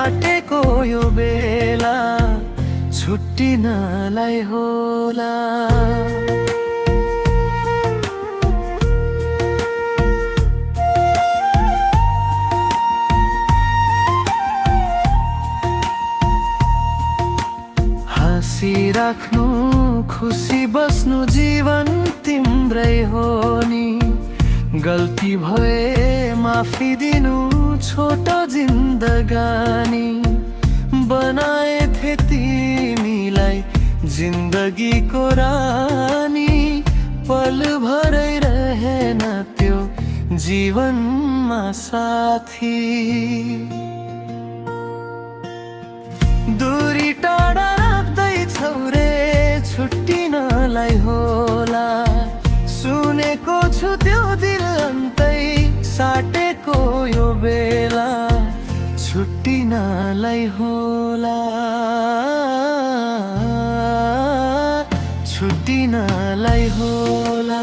साटेको यो बेला छुट्टिनलाई होला। हाँसिराख्नु खुसी बस्नु जीवन तिम्रै हो नि। गल्ती भए माफी दिनु छोटो जिन्दगानी। बनाए थे तिमीलाई जिन्दगीको रानी। पल भरै रहेन त्यो जीवनमा साथी। दूरी टाढा राख्दैछौ रे छुट्टिनलाई होला। सुनेको छु त्यो दिल अन्तै साटेको यो बेला छुट्टिनलाई होला। छुट्टिनलाई होला।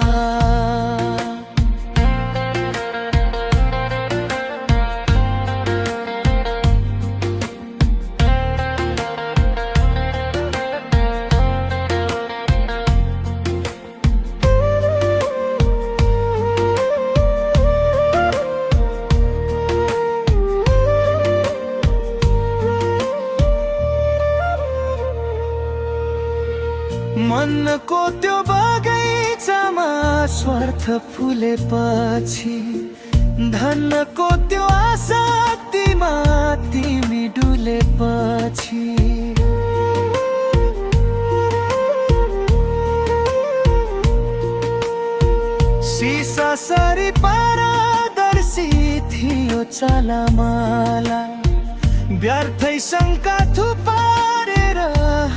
मनको त्यो बगैँचामा स्वार्थ फुलेपछि। धनको त्यो आसक्तिमा तिमी डुलेपछि। सिसा सरी पारदर्शी थियो चलामाला। व्यर्थै शङ्का थुपारेर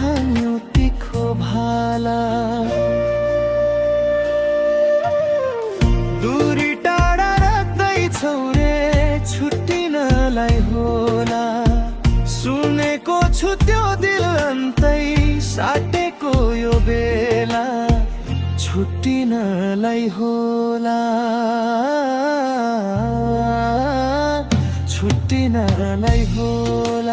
हान्यो तिखो भाला। दूरी टाढा राख्दैछौ रे छुट्टिनलाई होला। सुनेको छु त्यो दिल अन्तै साटेको यो बेला छुट्टिनलाई होला। छुट्टिनलाई होला।